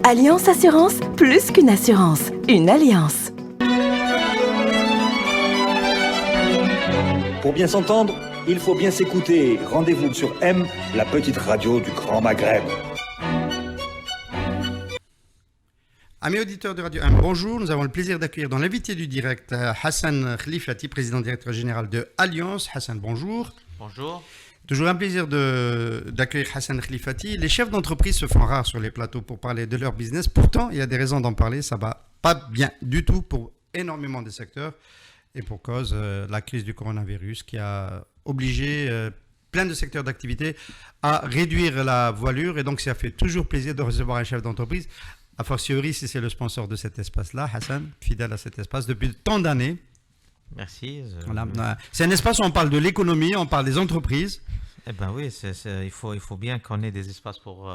Alliance Assurance, plus qu'une assurance, une alliance. Pour bien s'entendre, il faut bien s'écouter. Rendez-vous sur M, la petite radio du Grand Maghreb. Amis auditeurs de Radio 1, bonjour. Nous avons le plaisir d'accueillir dans l'invité du direct Hassan Khlifati, président directeur général de Alliance. Hassan, bonjour. Bonjour. Toujours un plaisir d'accueillir Hassan Khlifati. Les chefs d'entreprise se font rares sur les plateaux pour parler de leur business. Pourtant, il y a des raisons d'en parler. Ça ne va pas bien du tout pour énormément de secteurs. Et pour cause, la crise du coronavirus qui a obligé plein de secteurs d'activité à réduire la voilure. Et donc, ça fait toujours plaisir de recevoir un chef d'entreprise. A fortiori, si c'est le sponsor de cet espace-là, Hassan, fidèle à cet espace depuis tant d'années. Merci. Voilà. C'est un espace où on parle de l'économie, on parle des entreprises. Eh ben oui, il faut bien qu'on ait des espaces pour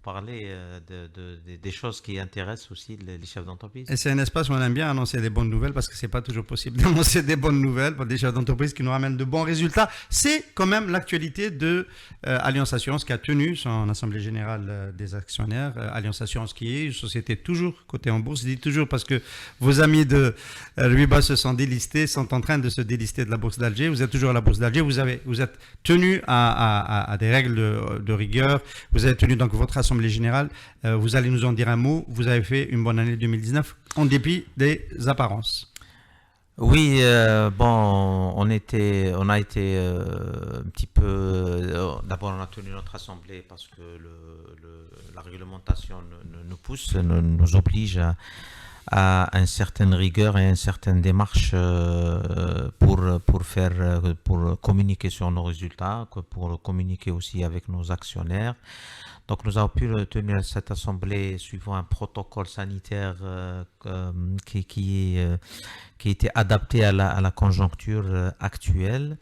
parler des choses qui intéressent aussi les chefs d'entreprise. Et c'est un espace où on aime bien annoncer des bonnes nouvelles parce que c'est pas toujours possible d'annoncer des bonnes nouvelles pour des chefs d'entreprise qui nous ramènent de bons résultats. C'est quand même l'actualité de Alliance Assurance qui a tenu son assemblée générale des actionnaires. Alliance Assurance qui est une société toujours cotée en bourse. Je dis toujours parce que vos amis de Ruiba se sont délistés, sont en train de se délister de la bourse d'Alger. Vous êtes toujours à la bourse d'Alger. Vous êtes tenu à des règles de rigueur. Vous avez tenu donc votre assemblée générale. Vous allez nous en dire un mot. Vous avez fait une bonne année 2019 en dépit des apparences. Oui, on a été un petit peu. D'abord, on a tenu notre assemblée parce que la réglementation nous pousse, nous oblige à une certaine rigueur et une certaine démarche pour communiquer sur nos résultats, pour communiquer aussi avec nos actionnaires. Donc nous avons pu tenir cette assemblée suivant un protocole sanitaire qui était adapté à la conjoncture actuelle.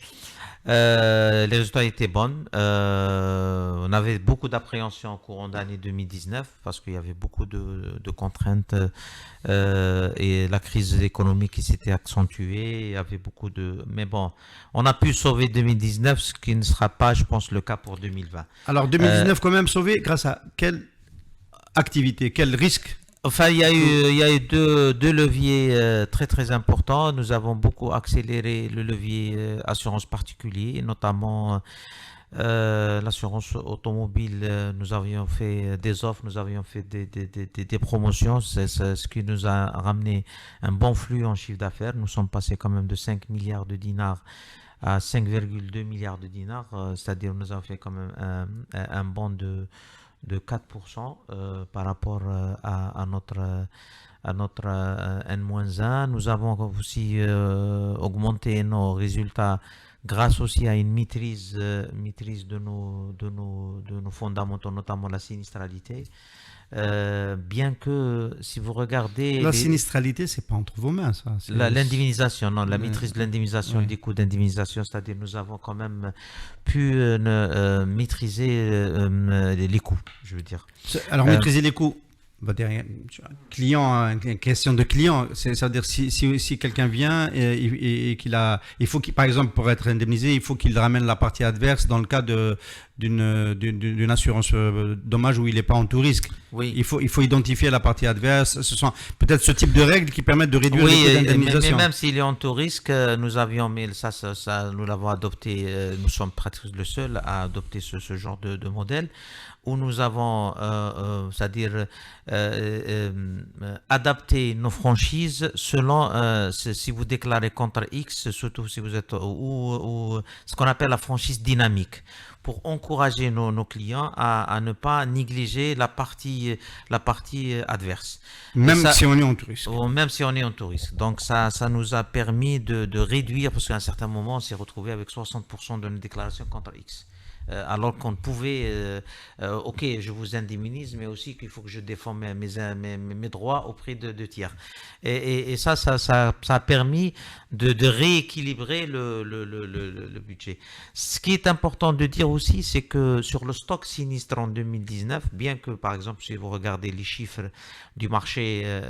Les résultats étaient bons. On avait beaucoup d'appréhension au courant d'année 2019 parce qu'il y avait beaucoup de contraintes et la crise économique qui s'était accentuée. Il y avait beaucoup de... Mais bon, on a pu sauver 2019, ce qui ne sera pas, je pense, le cas pour 2020. Alors 2019 quand même sauvé grâce à quelle activité, quel risque? Enfin, il y a eu deux leviers très très importants. Nous avons beaucoup accéléré le levier assurance particulier, notamment l'assurance automobile. Nous avions fait des offres, nous avions fait des promotions, c'est ce qui nous a ramené un bon flux en chiffre d'affaires. Nous sommes passés quand même de 5 milliards de dinars à 5,2 milliards de dinars, c'est-à-dire nous avons fait quand même un bond de 4% par rapport à notre N-1. Nous avons aussi augmenté nos résultats grâce aussi à une maîtrise de nos fondamentaux, notamment la sinistralité. Bien que si vous regardez... La sinistralité, c'est pas entre vos mains, ça. L'indemnisation, non, la maîtrise de l'indemnisation, des coûts d'indemnisation, c'est-à-dire nous avons quand même pu maîtriser les coûts, je veux dire. Alors, maîtriser les coûts, client, question de client, c'est-à-dire si quelqu'un vient et il faut qu'il, par exemple, pour être indemnisé, il faut qu'il ramène la partie adverse dans le cas d'une assurance dommage où il n'est pas en tout risque. Oui. Il faut identifier la partie adverse. Ce sont peut-être ce type de règles qui permettent de réduire les coûts d'indemnisation. Mais même s'il est en tout risque, nous avions, mais ça nous l'avons adopté, nous sommes presque le seul à adopter ce genre de modèle où nous avons, c'est-à-dire adapté nos franchises selon si vous déclarez contre X, surtout si vous êtes ou ce qu'on appelle la franchise dynamique, pour encourager nos clients à ne pas négliger la partie adverse. Même si on est en tout risque. Même si on est en tout risque. Donc ça nous a permis de réduire, parce qu'à un certain moment, on s'est retrouvé avec 60% de nos déclarations contre X. Alors qu'on pouvait, ok, je vous indemnise, mais aussi qu'il faut que je défends mes droits auprès de tiers. Et ça a permis de rééquilibrer le budget. Ce qui est important de dire aussi, c'est que sur le stock sinistre en 2019, bien que par exemple, si vous regardez les chiffres du marché,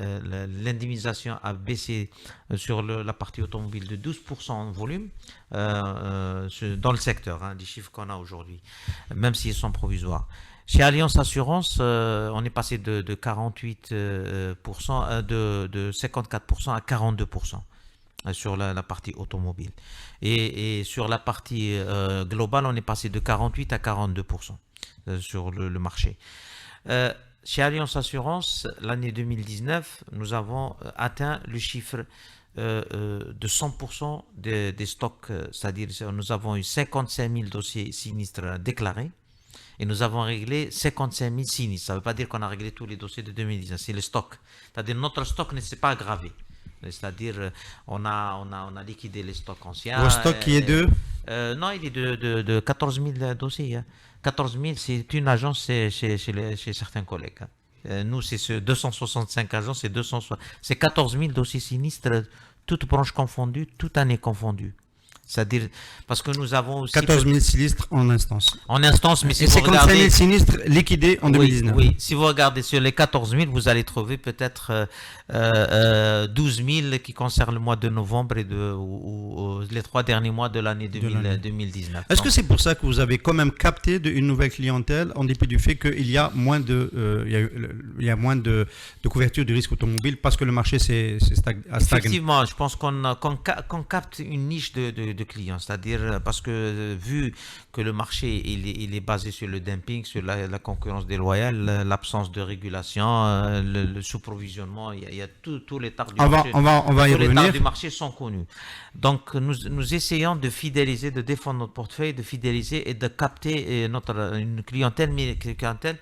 l'indemnisation a baissé sur la partie automobile de 12% en volume, dans le secteur, des chiffres qu'on a aujourd'hui, même s'ils sont provisoires. Chez Alliance Assurance, on est passé de 48%, de 54% à 42% sur la partie automobile. Et sur la partie globale, on est passé de 48 à 42% sur le marché. Chez Alliance Assurance, l'année 2019, nous avons atteint le chiffre de 100% des stocks, c'est-à-dire nous avons eu 55 000 dossiers sinistres déclarés et nous avons réglé 55 000 sinistres. Ça ne veut pas dire qu'on a réglé tous les dossiers de 2019, c'est le stock. C'est-à-dire notre stock ne s'est pas aggravé. C'est-à-dire on a liquidé les stocks anciens. Vos stocks qui est de non, il est de 14 000 dossiers. Hein. 14 000, c'est une agence chez certains collègues. Nous, c'est 265 agences, c'est 14 000 dossiers sinistres, toutes branches confondues, toute année confondue. C'est-à-dire, parce que nous avons aussi... 14 000 sinistres en instance. En instance, mais si et vous 55 regardez... 000 sinistres liquidés en 2019. Oui, si vous regardez sur les 14 000, vous allez trouver peut-être 12 000 qui concernent le mois de novembre et ou les 3 derniers mois de l'année 2019. Est-ce que c'est pour ça que vous avez quand même capté une nouvelle clientèle, en dépit du fait qu'il y a moins il y a moins de couverture du risque automobile parce que le marché a stagné? Effectivement, je pense qu'on capte une niche de clients, c'est-à-dire parce que vu que le marché il est basé sur le dumping, sur la concurrence déloyale, l'absence de régulation, le sous-provisionnement, il y a tous les tares du marché. On va y revenir. Les tares du marché sont connus. Donc nous essayons de fidéliser, de défendre notre portefeuille, de fidéliser et de capter une clientèle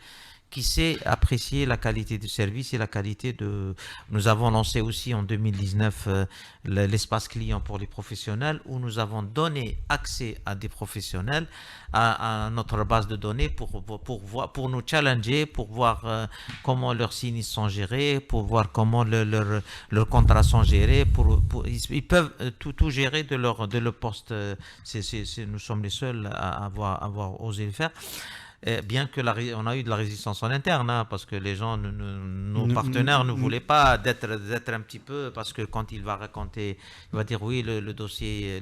qui sait apprécier la qualité du service et la qualité de... Nous avons lancé aussi en 2019 l'espace client pour les professionnels où nous avons donné accès à des professionnels à notre base de données pour nous challenger, pour voir comment leurs sinistres sont gérés, pour voir comment leurs contrats sont gérés. Ils peuvent tout gérer de leur poste. Nous sommes les seuls à avoir osé le faire. Bien que on a eu de la résistance en interne, hein, parce que les gens, nos partenaires ne voulaient pas d'être un petit peu, parce que quand il va raconter, il va dire oui, le dossier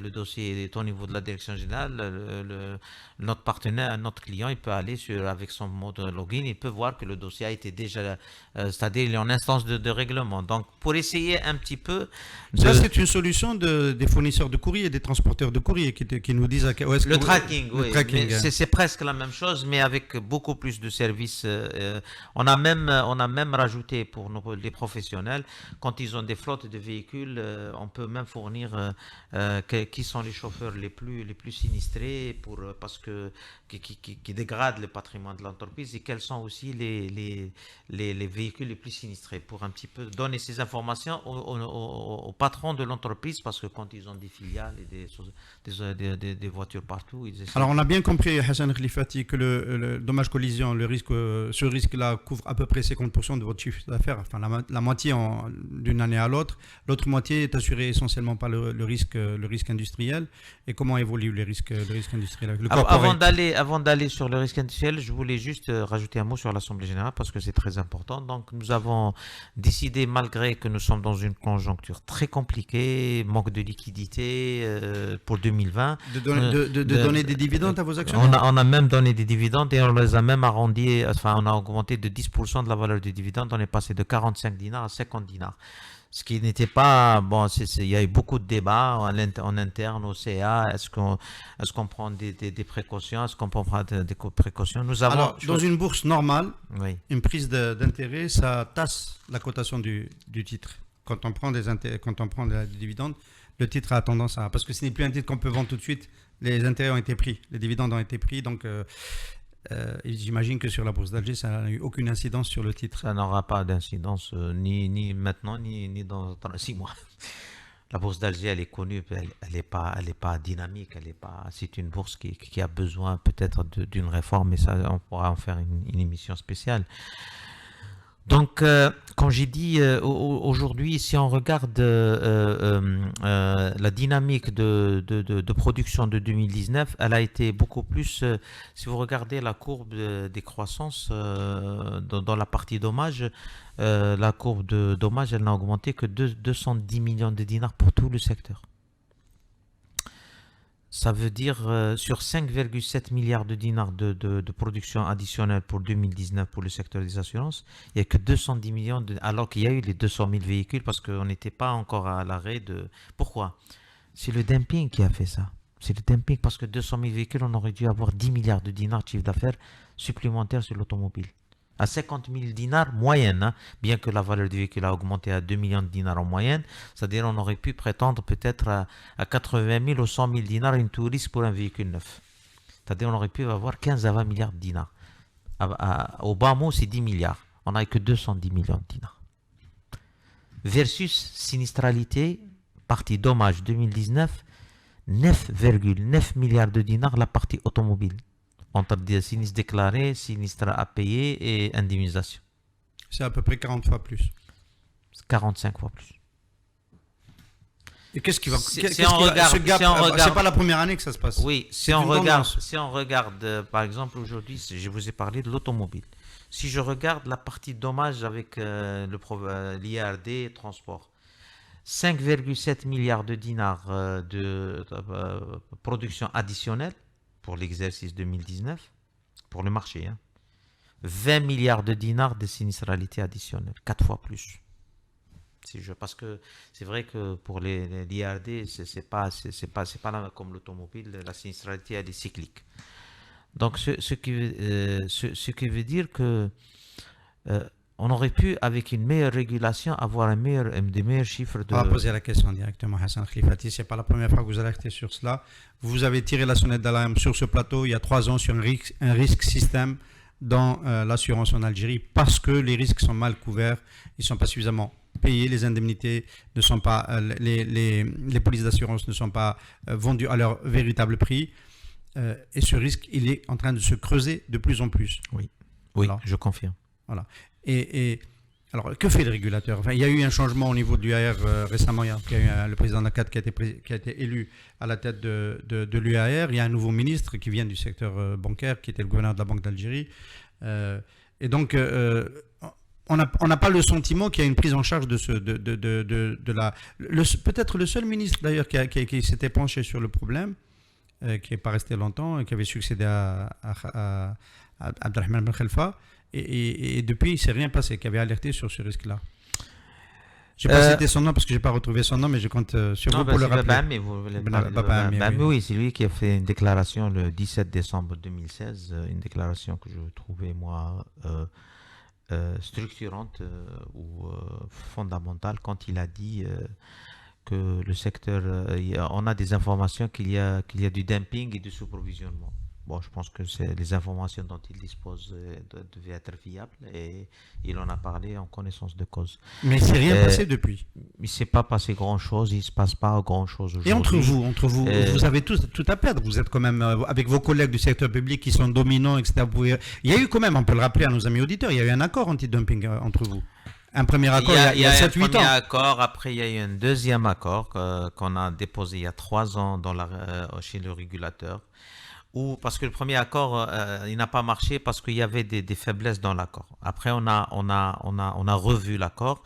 est au niveau de la direction générale, notre partenaire, notre client, il peut aller avec son mode login, il peut voir que le dossier a été déjà, c'est-à-dire il est en instance de règlement. Donc pour essayer un petit peu... Ça c'est une solution des fournisseurs de courrier, des transporteurs de courrier qui nous disent où est-ce que... Le tracking, oui. Tracking, hein. C'est presque la même chose, mais avec beaucoup plus de services. On a même rajouté pour les professionnels, quand ils ont des flottes de véhicules, on peut même fournir qui sont les chauffeurs les plus sinistrés qui dégradent le patrimoine de l'entreprise et quels sont aussi les véhicules les plus sinistrés pour un petit peu donner ces informations aux patrons de l'entreprise parce que quand ils ont des filiales et des voitures partout, ils essaient... Alors on a bien compris, Hassan Khlifati, que le dommage collision, ce risque-là couvre à peu près 50% de votre chiffre d'affaires, enfin la moitié d'une année à l'autre. L'autre moitié est assurée essentiellement par le risque industriel. Et comment évolue le risque industriel? Avant d'aller sur le risque industriel, je voulais juste rajouter un mot sur l'Assemblée générale parce que c'est très important. Donc nous avons décidé, malgré que nous sommes dans une conjoncture très compliquée, manque de liquidité pour 2020, de donner des dividendes à vos actionnaires. On a même donné des dividendes et on les a même arrondis, enfin on a augmenté de 10% de la valeur des dividendes, on est passé de 45 dinars à 50 dinars. Ce qui n'était pas... Bon, il y a eu beaucoup de débats en interne au CA. Est-ce qu'on prend des précautions? Est-ce qu'on prend des précautions? Alors, dans une bourse normale, oui, une prise d'intérêt, ça tasse la cotation du titre. Quand on prend des dividendes, le titre a tendance à... Parce que ce n'est plus un titre qu'on peut vendre tout de suite. Les intérêts ont été pris, les dividendes ont été pris, donc... j'imagine que sur la bourse d'Alger, ça n'a eu aucune incidence sur le titre. Ça n'aura pas d'incidence ni maintenant, ni dans 6 mois. La bourse d'Alger, elle est connue, elle n'est pas dynamique, c'est une bourse qui a besoin peut-être d'une réforme, mais ça, on pourra en faire une émission spéciale. Donc, comme j'ai dit, aujourd'hui, si on regarde la dynamique de production de 2019, elle a été beaucoup plus, si vous regardez la courbe des croissances dans la partie dommages, la courbe de dommages, elle n'a augmenté que 210 millions de dinars pour tout le secteur. Ça veut dire sur 5,7 milliards de dinars de production additionnelle pour 2019 pour le secteur des assurances, il n'y a que 210 millions, alors qu'il y a eu les 200 000 véhicules parce qu'on n'était pas encore à l'arrêt de... Pourquoi? C'est le dumping qui a fait ça. C'est le dumping parce que 200 000 véhicules, on aurait dû avoir 10 milliards de dinars de chiffre d'affaires supplémentaires sur l'automobile. À 50 000 dinars moyenne, hein, bien que la valeur du véhicule a augmenté à 2 millions de dinars en moyenne, c'est-à-dire on aurait pu prétendre peut-être à 80 000 ou 100 000 dinars une touriste pour un véhicule neuf. C'est-à-dire on aurait pu avoir 15 à 20 milliards de dinars. Au bas mot, c'est 10 milliards. On n'a que 210 millions de dinars. Versus sinistralité, partie dommage 2019, 9,9 milliards de dinars la partie automobile. Entre des sinistres déclarés, sinistres à payer et indemnisation. C'est à peu près 40 fois plus. 45 fois plus. Et qu'est-ce qui va... Si ce gap, c'est pas la première année que ça se passe. Oui, si on regarde, par exemple, aujourd'hui, je vous ai parlé de l'automobile. Si je regarde la partie dommage avec l'IRD transport, 5,7 milliards de dinars de production additionnelle pour l'exercice 2019, pour le marché. 20 milliards de dinars de sinistralité additionnelle, 4 fois plus. Parce que c'est vrai que pour l'IRD, c'est pas là comme l'automobile, la sinistralité elle est cyclique. Donc ce qui veut dire que on aurait pu, avec une meilleure régulation, avoir des meilleurs chiffres de... On va poser la question directement, Hassan Khlifati. Ce n'est pas la première fois que vous alertez sur cela. Vous avez tiré la sonnette d'alarme sur ce plateau il y a 3 ans sur un risque système dans l'assurance en Algérie parce que les risques sont mal couverts, ils ne sont pas suffisamment payés, les indemnités ne sont pas, les polices d'assurance ne sont pas vendues à leur véritable prix. Et ce risque, il est en train de se creuser de plus en plus. Oui, Alors, je confirme. Voilà. Et alors, que fait le régulateur? Enfin, il y a eu un changement au niveau de l'UAR récemment. Il y a eu le président de la CAD qui a été élu à la tête de l'UAR. Il y a un nouveau ministre qui vient du secteur bancaire, qui était le gouverneur de la Banque d'Algérie. Et donc, on n'a pas le sentiment qu'il y a une prise en charge peut-être le seul ministre d'ailleurs qui s'était penché sur le problème, qui n'est pas resté longtemps, qui avait succédé à Abdelrahman Ben Khelfa. Et depuis, il ne s'est rien passé, qui avait alerté sur ce risque-là. Je n'ai pas cité son nom parce que je n'ai pas retrouvé son nom, mais je compte sur vous pour le rappeler. Oui, c'est lui qui a fait une déclaration le 17 décembre 2016, une déclaration que je trouvais, moi, structurante ou fondamentale quand il a dit que le secteur, on a des informations qu'il y a du dumping et du sous-provisionnement. Bon, je pense que les informations dont il dispose devaient être fiables et il en a parlé en connaissance de cause. Mais il ne s'est rien passé depuis. Il ne s'est pas passé grand-chose, il ne se passe pas grand-chose aujourd'hui. Et entre vous, vous avez tout à perdre. Vous êtes quand même, avec vos collègues du secteur public qui sont dominants, etc. Il y a eu quand même, on peut le rappeler à nos amis auditeurs, il y a eu un accord anti-dumping entre vous. Un premier accord il y a 7-8 ans. Il y a un premier accord, après il y a eu un deuxième accord qu'on a déposé il y a 3 ans chez le régulateur. Parce que le premier accord, il n'a pas marché parce qu'il y avait des faiblesses dans l'accord. Après, on a revu l'accord.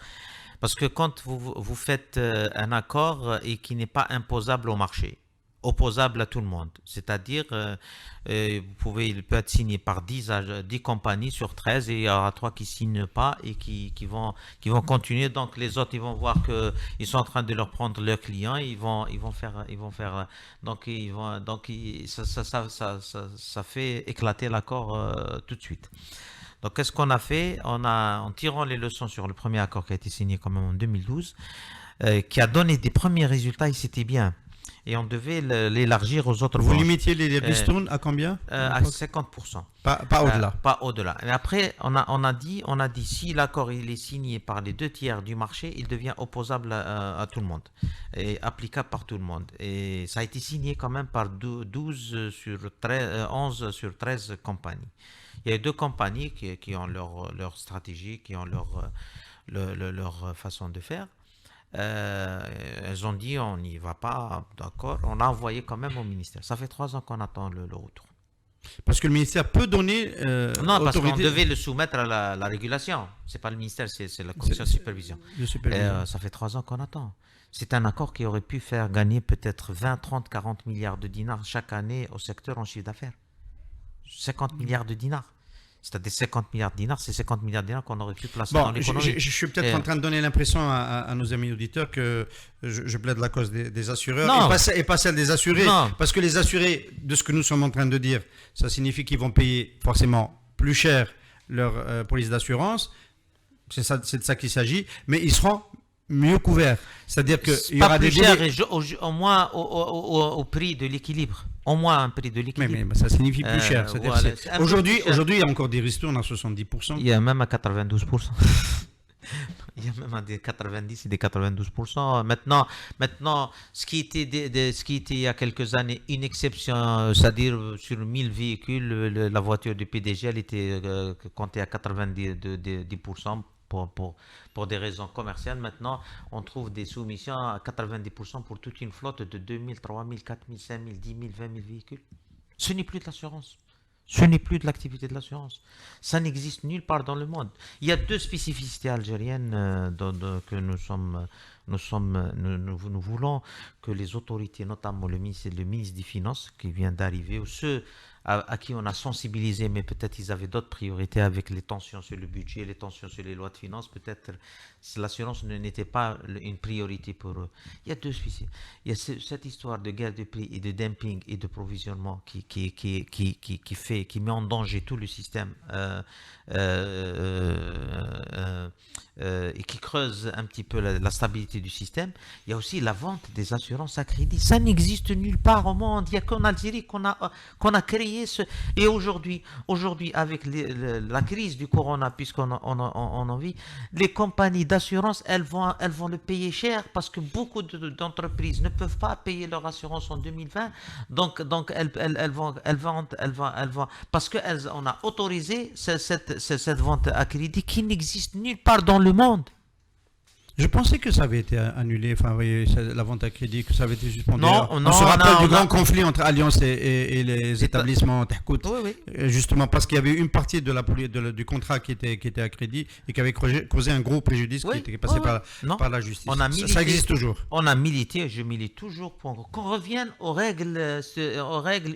Parce que quand vous faites un accord et qui n'est pas imposable au marché, opposable à tout le monde, c'est-à-dire il peut être signé par 10 compagnies sur 13 et il y aura 3 qui ne signent pas et qui vont continuer. Donc les autres, ils vont voir qu'ils sont en train de leur prendre leurs clients, ils vont faire ça fait éclater l'accord tout de suite. Donc qu'est-ce qu'on a fait? En tirant les leçons sur le premier accord qui a été signé quand même en 2012, qui a donné des premiers résultats, et c'était bien. Et on devait l'élargir aux autres branches. Vous limitiez les ristournes à combien? À 50%. Pas au-delà. Pas au-delà. Et après, on a dit si l'accord il est signé par les 2 tiers du marché, il devient opposable à tout le monde et applicable par tout le monde. Et ça a été signé quand même par 11 sur 13 compagnies. Il y a 2 compagnies qui ont leur stratégie, qui ont leur façon de faire. Elles ont dit on n'y va pas, d'accord. On a envoyé quand même au ministère. Ça fait 3 ans qu'on attend le retour. Parce que le ministère peut donner Non, parce qu'on autorité devait le soumettre à la régulation. C'est pas le ministère, c'est la commission de supervision. de Et, supervision. ça fait 3 ans qu'on attend. C'est un accord qui aurait pu faire gagner peut-être 20, 30, 40 milliards de dinars chaque année au secteur en chiffre d'affaires. 50 milliards de dinars. C'est-à-dire 50 milliards de dinars, c'est 50 milliards de dinars qu'on aurait pu placer dans Bon, l'économie. je suis peut-être Et- en train de donner l'impression à nos amis auditeurs que je plaide la cause des assureurs Non. et pas celle des assurés. Non. Parce que les assurés, de ce que nous sommes en train de dire, ça signifie qu'ils vont payer forcément plus cher leur police d'assurance. C'est de ça qu'il s'agit. Mais ils seront mieux couverts. C'est-à-dire qu'il y Pas aura plus des cher, délais. et au moins au prix de l'équilibre. Au moins un prix de l'équilibre. Mais ça signifie plus cher. C'est-à-dire voilà, c'est- c'est un peu Aujourd'hui, plus cher. aujourd'hui, il y a encore des ristournes à 70%. Il y a même à 92%. Il y a même à des 90 et des 92%. Maintenant, ce qui était, ce qui était il y a quelques années une exception, c'est-à-dire sur 1000 véhicules, la voiture du PDG, elle était comptée à 90% pour des raisons commerciales. Maintenant, on trouve des soumissions à 90% pour toute une flotte de 2000, 3000, 4000, 5000, 10 000, 20 000 véhicules. Ce n'est plus de l'assurance. Ce n'est plus de l'activité de l'assurance. Ça n'existe nulle part dans le monde. Il y a deux spécificités algériennes que nous voulons que les autorités, notamment le ministre des Finances qui vient d'arriver, ou ceux à qui on a sensibilisé, mais peut-être ils avaient d'autres priorités avec les tensions sur le budget, les tensions sur les lois de finances, peut-être l'assurance n'était pas une priorité pour eux. Il y a deux spécificités. Il y a cette histoire de guerre de prix et de dumping et de provisionnement qui met en danger tout le système et qui creuse un petit peu la stabilité du système. Il y a aussi la vente des assurances à crédit. Ça n'existe nulle part au monde. Il n'y a qu'en Algérie qu'on a créé ce... Et aujourd'hui avec la crise du corona, puisqu'on en vit, les compagnies d'assurance, elles vont le payer cher parce que beaucoup d'entreprises ne peuvent pas payer leur assurance en 2020. Donc elles vont parce qu'on a autorisé cette vente à crédit qui n'existe nulle part dans le monde. Je pensais que ça avait été annulé, enfin, vous voyez, la vente à crédit, que ça avait été suspendu. Non, on se rappelle du grand conflit entre Allianz et les établissements Tahkout, Oui. justement parce qu'il y avait une partie du contrat qui était à crédit et qui avait causé un gros préjudice qui était passé par la justice. Ça existe toujours. On a milité, je milite toujours pour qu'on revienne aux règles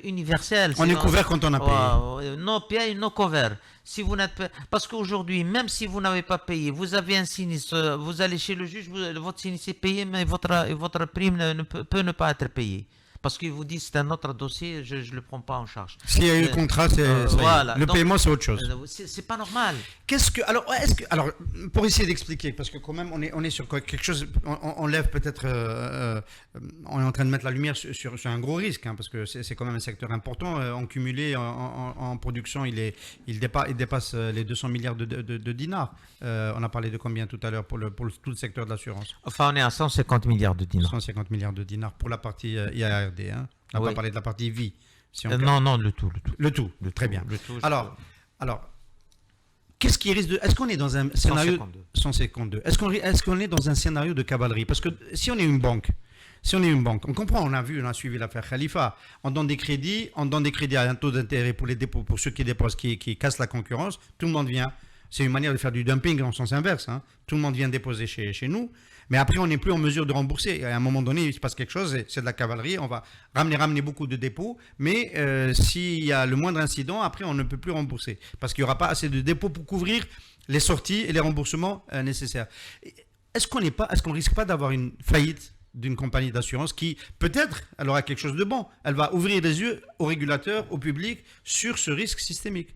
universelles. On est couvert quand on a payé. Non, paye, non couvert. Si vous n'êtes pas... Parce qu'aujourd'hui, même si vous n'avez pas payé, vous avez un sinistre, vous allez chez le juge, votre sinistre est payé, mais votre prime peut ne pas être payée. Parce qu'il vous dit c'est un autre dossier, je ne le prends pas en charge. S'il y a eu contrat, voilà. Le paiement, c'est autre chose. C'est pas normal. Alors, pour essayer d'expliquer, parce que quand même, on est sur quelque chose, on lève peut-être, on est en train de mettre la lumière sur un gros risque, hein, parce que c'est quand même un secteur important. En cumulé, en production, il dépasse les 200 milliards de dinars. On a parlé de combien tout à l'heure pour tout le secteur de l'assurance? Enfin, on est à 150 milliards de dinars. 150 milliards de dinars pour la partie IARD. Hein. On n'a pas parlé de la partie vie. Non, le tout. Le tout, très bien. Le tout, alors, qu'est-ce qui risque de... Est-ce qu'on est dans un scénario... 152. Est-ce qu'on est dans un scénario de cavalerie? Parce que si on est une banque, on comprend, on a suivi l'affaire Khalifa, on donne des crédits à un taux d'intérêt pour les dépôts, pour ceux qui déposent, qui cassent la concurrence, tout le monde vient. C'est une manière de faire du dumping en sens inverse. Hein. Tout le monde vient déposer chez nous, mais après on n'est plus en mesure de rembourser. Et à un moment donné, il se passe quelque chose, c'est de la cavalerie, on va ramener beaucoup de dépôts, mais s'il y a le moindre incident, après on ne peut plus rembourser, parce qu'il n'y aura pas assez de dépôts pour couvrir les sorties et les remboursements nécessaires. Est-ce qu'on risque pas d'avoir une faillite d'une compagnie d'assurance qui, peut-être, elle aura quelque chose de bon. Elle va ouvrir les yeux aux régulateurs, au public, sur ce risque systémique.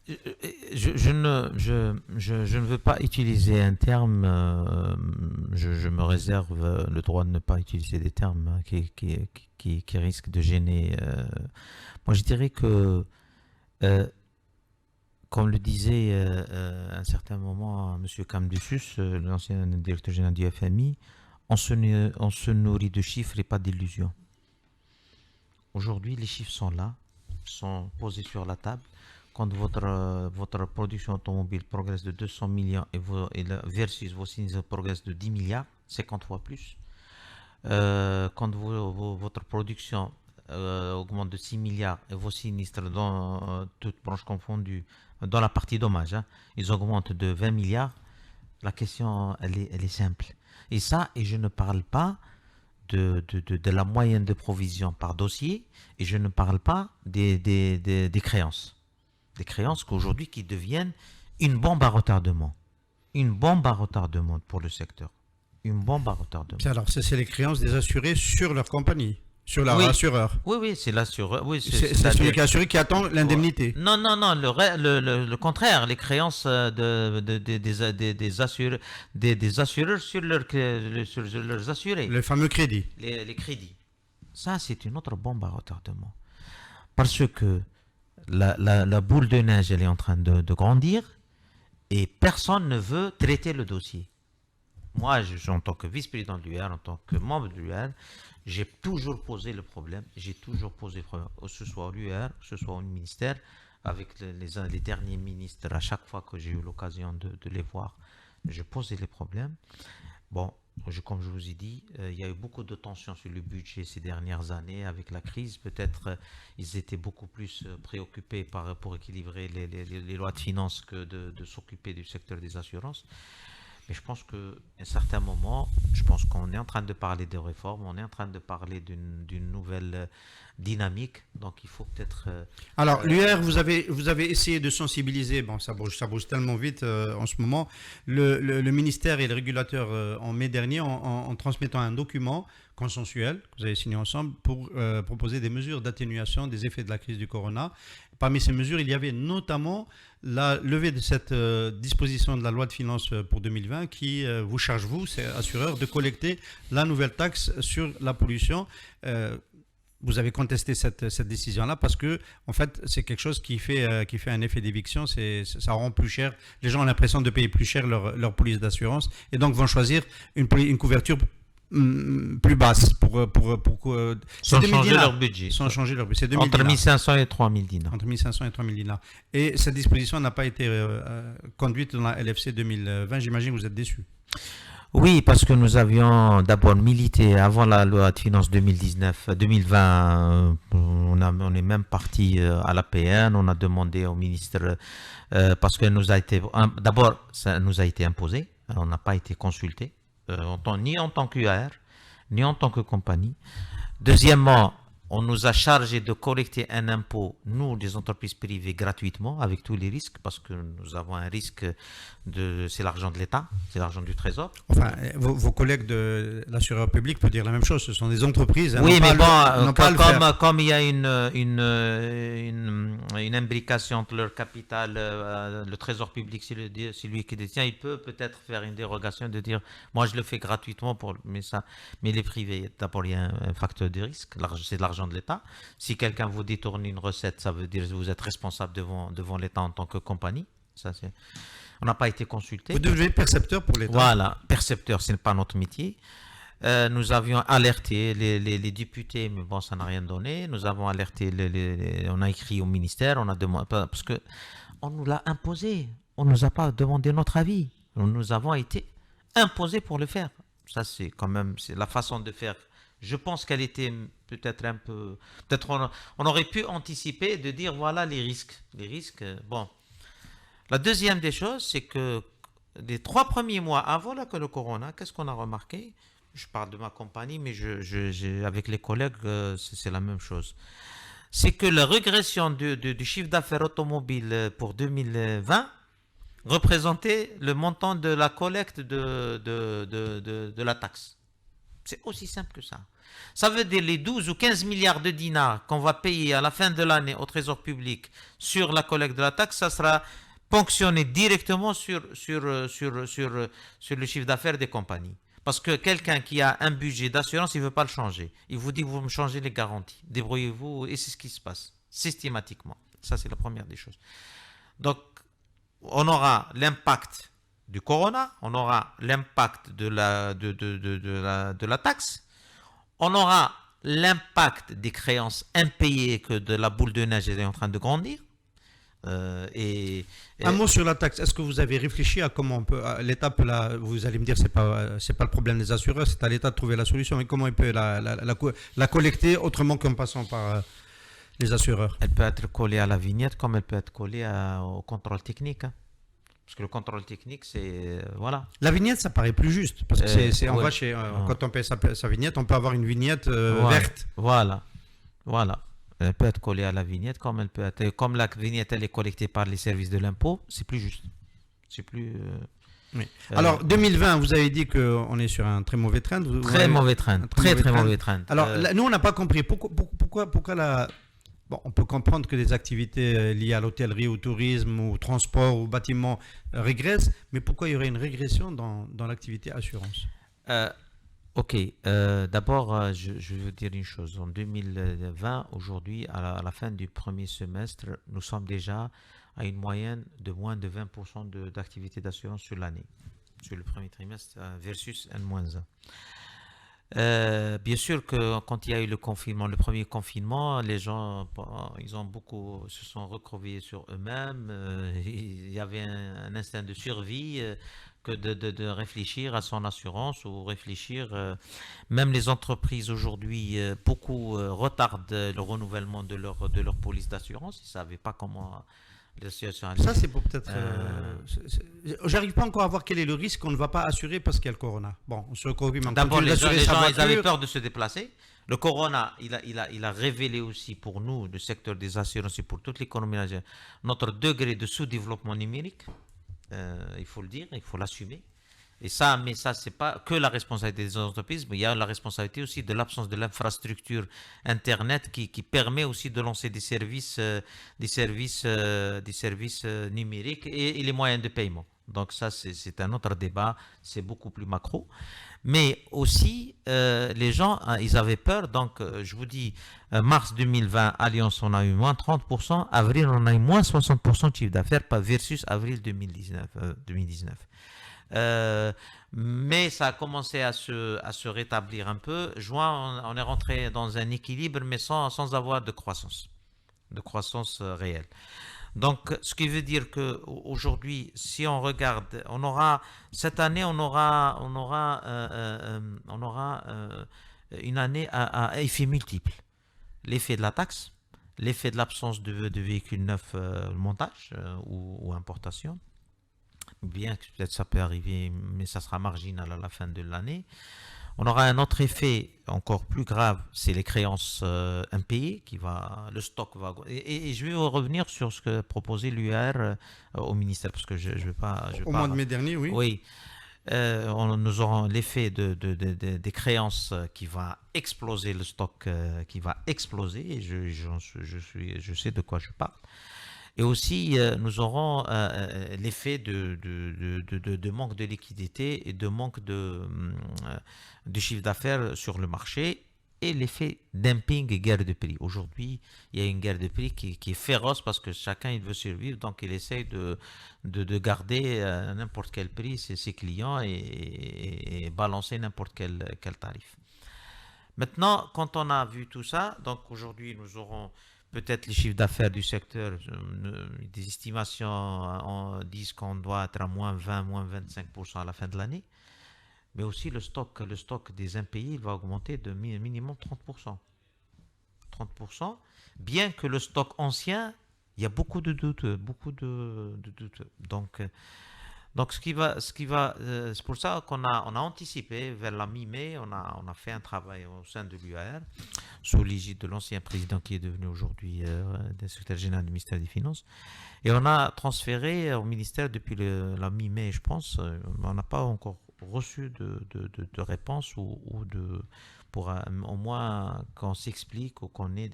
Je ne veux pas utiliser un terme, je me réserve le droit de ne pas utiliser des termes qui risquent de gêner. Moi, je dirais que, comme le disait à un certain moment M. Kamdessus, l'ancien directeur général du FMI, on se nourrit de chiffres et pas d'illusions. Aujourd'hui, les chiffres sont là, sont posés sur la table. Quand votre production automobile progresse de 200 millions versus vos sinistres progressent de 10 milliards, 50 fois plus. Quand votre production augmentent de 6 milliards et vos sinistres, dans toutes branches confondues, dans la partie dommages, hein, ils augmentent de 20 milliards, la question, elle est simple. Et ça, et je ne parle pas de la moyenne de provision par dossier, et je ne parle pas des créances. Des créances qu'aujourd'hui qui deviennent une bombe à retardement. Une bombe à retardement pour le secteur. Une bombe à retardement. Puis alors, ça, c'est les créances des assurés sur leur compagnie, sur leur Oui. assureur. Oui, c'est l'assureur. Oui, C'est celui qui est assuré qui attend l'indemnité. Non, le contraire, les créances des assureurs sur leurs assurés. Le fameux crédit. Les crédits. Ça, c'est une autre bombe à retardement. Parce que la boule de neige, elle est en train de grandir et personne ne veut traiter le dossier. Moi, en tant que vice-président de l'UR, en tant que membre de l'UR, j'ai toujours posé le problème. J'ai toujours posé le problème, que ce soit à l'UR, que ce soit au ministère, avec les derniers ministres, à chaque fois que j'ai eu l'occasion de les voir, je posais les problèmes. Bon, comme je vous ai dit, il y a eu beaucoup de tensions sur le budget ces dernières années avec la crise. Peut-être ils étaient beaucoup plus préoccupés pour équilibrer les lois de finances que de s'occuper du secteur des assurances. Mais je pense qu'à un certain moment, je pense qu'on est en train de parler de réformes, on est en train de parler d'une nouvelle dynamique. Donc il faut peut-être... Alors, l'UR, vous avez essayé de sensibiliser, bon, ça bouge tellement vite en ce moment, le ministère et le régulateur en mai dernier en transmettant un document consensuel que vous avez signé ensemble pour proposer des mesures d'atténuation des effets de la crise du corona. Parmi ces mesures, il y avait notamment la levée de cette disposition de la loi de finances pour 2020 qui vous charge, vous, c'est assureur, de collecter la nouvelle taxe sur la pollution. Vous avez contesté cette décision-là parce que, en fait, c'est quelque chose qui fait un effet d'éviction. Ça rend plus cher. Les gens ont l'impression de payer plus cher leur police d'assurance et donc vont choisir une couverture plus basse sans changer leur budget. Sans changer leur budget. Entre 1500 et 3000 dinars. Entre 1500 et 3000 dinars. Et cette disposition n'a pas été conduite dans la LFC 2020. J'imagine que vous êtes déçus. Oui, parce que nous avions d'abord milité avant la loi de finances 2020. On est même parti à l'APN, on a demandé au ministre, parce que d'abord, ça nous a été imposé, on n'a pas été consulté, ni en tant qu'UAR, ni en tant que compagnie. Deuxièmement, on nous a chargé de collecter un impôt, nous, des entreprises privées, gratuitement, avec tous les risques, parce que nous avons un risque c'est l'argent de l'État, c'est l'argent du Trésor. Enfin, vos collègues de l'assureur public peuvent dire la même chose, ce sont des entreprises. Oui, mais bon, comme il y a une imbrication entre leur capital, le Trésor public, c'est lui qui détient, il peut peut-être faire une dérogation de dire, moi je le fais gratuitement, mais les privés, d'abord il y a un facteur de risque, c'est de l'argent de l'État. Si quelqu'un vous détourne une recette, ça veut dire que vous êtes responsable devant l'État en tant que compagnie. On n'a pas été consulté. Vous devez être percepteur pour l'État. Voilà, percepteur, ce n'est pas notre métier. Nous avions alerté les députés, mais bon, ça n'a rien donné. Nous avons alerté, on a écrit au ministère, on a demandé, parce qu'on nous l'a imposé. On ne nous a pas demandé notre avis. Nous avons été imposés pour le faire. Ça, c'est quand même, c'est la façon de faire. Je pense qu'elle était peut-être un peu... Peut-être on aurait pu anticiper de dire, voilà les risques. Les risques, bon. La deuxième des choses, c'est que les 3 premiers mois avant le corona, qu'est-ce qu'on a remarqué? Je parle de ma compagnie, mais avec les collègues, c'est la même chose. C'est que la régression du chiffre d'affaires automobile pour 2020 représentait le montant de la collecte de la taxe. C'est aussi simple que ça. Ça veut dire les 12 ou 15 milliards de dinars qu'on va payer à la fin de l'année au Trésor public sur la collecte de la taxe, ça sera ponctionné directement sur le chiffre d'affaires des compagnies. Parce que quelqu'un qui a un budget d'assurance, il ne veut pas le changer. Il vous dit, vous me changez les garanties. Débrouillez-vous, et c'est ce qui se passe, systématiquement. Ça, c'est la première des choses. Donc, on aura l'impact du corona, on aura l'impact de la taxe, on aura l'impact des créances impayées que de la boule de neige est en train de grandir. Un mot sur la taxe. Est-ce que vous avez réfléchi à comment on peut, l'État peut vous allez me dire, c'est pas le problème des assureurs, c'est à l'État de trouver la solution, mais comment il peut la collecter autrement qu'en passant par les assureurs? Elle peut être collée à la vignette comme elle peut être collée au contrôle technique, hein. Parce que le contrôle technique, c'est... voilà. La vignette, ça paraît plus juste. Parce que on va quand on paie sa vignette, on peut avoir une vignette verte. Voilà. Elle peut être collée à la vignette comme elle peut être... Comme la vignette, elle est collectée par les services de l'impôt, c'est plus juste. C'est plus... Oui. Alors, 2020, vous avez dit qu'on est sur un très mauvais trend. Très mauvais trend. Très mauvais trend. Alors, nous, on n'a pas compris. Pourquoi la... Bon, on peut comprendre que les activités liées à l'hôtellerie, au tourisme, au transport, au bâtiment régressent, mais pourquoi il y aurait une régression dans l'activité assurance? Ok, d'abord, je veux dire une chose. En 2020, aujourd'hui, à la fin du premier semestre, nous sommes déjà à une moyenne de moins de 20% d'activité d'assurance sur l'année, sur le premier trimestre versus N-1. Bien sûr que quand il y a eu le confinement, le premier confinement, les gens se sont recroquevillés sur eux-mêmes. Il y avait un instinct de survie que de réfléchir à son assurance ou réfléchir. Même les entreprises aujourd'hui, beaucoup retardent le renouvellement de leur police d'assurance. Ils ne savaient pas comment. Ça, c'est peut-être. J'arrive pas encore à voir quel est le risque qu'on ne va pas assurer parce qu'il y a le corona. Bon, sur le Covid, d'abord, les gens ils avaient peur de se déplacer. Le corona, il a révélé aussi pour nous, le secteur des assurances et pour toute l'économie, notre degré de sous-développement numérique. Il faut le dire, il faut l'assumer. Mais ça, c'est pas que la responsabilité des entreprises, mais il y a la responsabilité aussi de l'absence de l'infrastructure Internet qui permet aussi de lancer des services numériques et les moyens de paiement. Donc ça, c'est un autre débat, c'est beaucoup plus macro. Mais aussi, les gens, ils avaient peur. Donc, je vous dis, mars 2020, Allianz, on a eu moins 30%. Avril, on a eu moins 60% de chiffre d'affaires versus avril 2019. Mais ça a commencé à se rétablir un peu. Juin, on est rentré dans un équilibre, mais sans avoir de croissance réelle. Donc, ce qui veut dire que aujourd'hui, si on regarde, cette année, on aura une année à effet multiple. L'effet de la taxe, l'effet de l'absence de véhicules neufs montage ou importation. Bien que peut-être ça peut arriver, mais ça sera marginal à la fin de l'année. On aura un autre effet encore plus grave, c'est les créances impayées, le stock va... Et je vais revenir sur ce que proposait l'UR au ministère, parce que je ne vais pas... Au mois de mai dernier, oui. Oui. Nous aurons l'effet des créances qui va exploser, le stock qui va exploser, et je sais de quoi je parle. Et aussi, nous aurons l'effet de manque de liquidité et de manque de chiffre d'affaires sur le marché et l'effet dumping et guerre de prix. Aujourd'hui, il y a une guerre de prix qui est féroce parce que chacun il veut survivre, donc il essaye de garder à n'importe quel prix ses clients et balancer n'importe quel tarif. Maintenant, quand on a vu tout ça, donc aujourd'hui, nous aurons peut-être les chiffres d'affaires du secteur, des estimations disent qu'on doit être à moins 20, moins 25% à la fin de l'année. Mais aussi le stock des impayés, il va augmenter de minimum 30%. 30%, bien que le stock ancien, il y a beaucoup de doutes. Donc c'est pour ça qu'on a anticipé vers la mi-mai, on a fait un travail au sein de l'UAR, sous l'égide de l'ancien président qui est devenu aujourd'hui secrétaire général du ministère des Finances. Et on a transféré au ministère depuis la mi-mai, je pense. On n'a pas encore reçu de réponse pour au moins qu'on s'explique ou qu'on ait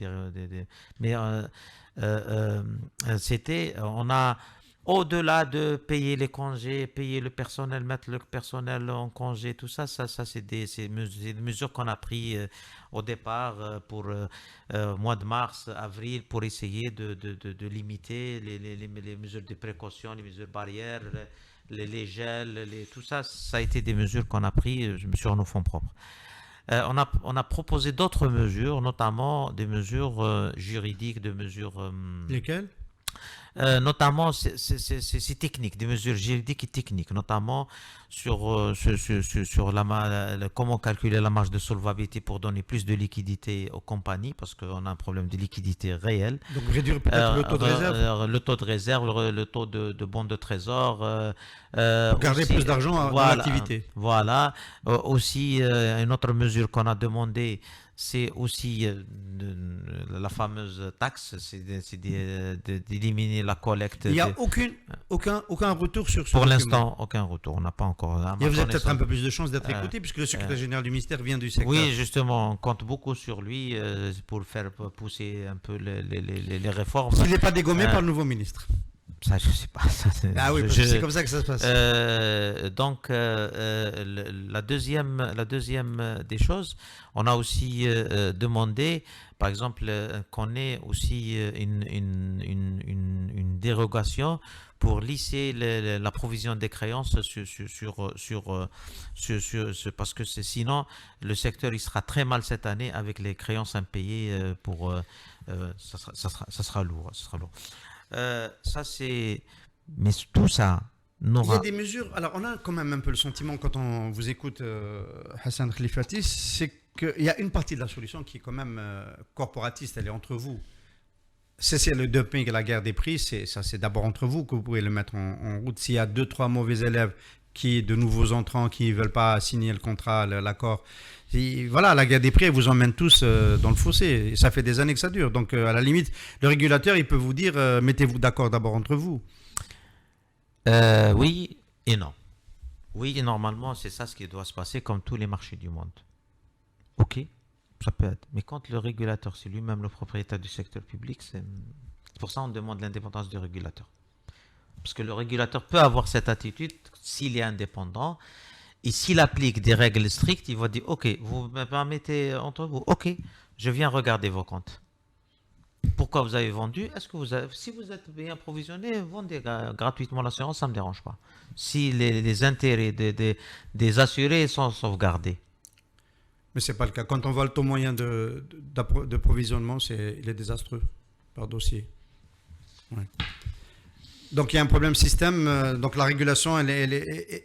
mais on a... Au-delà de payer les congés, payer le personnel, mettre le personnel en congé, tout ça c'est des mesures qu'on a prises au départ pour mois de mars, avril, pour essayer de limiter les mesures de précaution, les mesures barrières, les gels, tout ça a été des mesures qu'on a prises sur nos fonds propres. On a proposé d'autres mesures, notamment des mesures juridiques, des mesures... Lesquelles ? Notamment, c'est technique, des mesures juridiques et techniques, notamment sur comment calculer la marge de solvabilité pour donner plus de liquidité aux compagnies, parce qu'on a un problème de liquidité réel. Donc réduire peut-être le taux de réserve. Le taux de réserve, le taux de bons de trésor. Garder aussi, plus d'argent dans l'activité. Voilà. Aussi, une autre mesure qu'on a demandé, c'est aussi la fameuse taxe, c'est d'éliminer la collecte. Il n'y a aucun retour sur ce Pour document. l'instant, aucun retour. On n'a pas encore. Et vous avez peut-être un peu plus de chances d'être écouté, puisque le secrétaire général du ministère vient du secteur. Oui, justement, on compte beaucoup sur lui pour faire pousser un peu les réformes. S'il n'est pas dégommé par le nouveau ministre. Ça, je ne sais pas. Ça, Ah oui, parce que c'est comme ça que ça se passe. Donc, la deuxième des choses, on a aussi demandé, par exemple, qu'on ait aussi une dérogation pour lisser la provision des créances parce que sinon, le secteur il sera très mal cette année avec les créances impayées ça sera lourd. Ça c'est, mais tout ça Il y a des mesures. Alors, on a quand même un peu le sentiment quand on vous écoute, Hassan Khalifati, c'est qu'il y a une partie de la solution qui est quand même corporatiste. Elle est entre vous. C'est le dumping et la guerre des prix. C'est d'abord entre vous que vous pouvez le mettre en route. S'il y a 2-3 mauvais élèves de nouveaux entrants qui ne veulent pas signer le contrat, l'accord. Voilà, la guerre des prix, elle vous emmène tous dans le fossé. Ça fait des années que ça dure. Donc, à la limite, le régulateur, il peut vous dire, mettez-vous d'accord d'abord entre vous. Oui et non. Oui, normalement, c'est ça ce qui doit se passer comme tous les marchés du monde. Ok, ça peut être. Mais quand le régulateur, c'est lui-même le propriétaire du secteur public, c'est pour ça qu'on demande l'indépendance du régulateur. Parce que le régulateur peut avoir cette attitude s'il est indépendant. Et s'il applique des règles strictes, il va dire, OK, vous me permettez entre vous, OK, je viens regarder vos comptes. Pourquoi vous avez vendu? Si vous êtes bien approvisionné, vendez gratuitement l'assurance, ça ne me dérange pas. Si les intérêts des assurés sont sauvegardés. Mais ce n'est pas le cas. Quand on voit le taux moyen de provisionnement, il est désastreux par dossier. Ouais. Donc il y a un problème système. Donc la régulation, elle est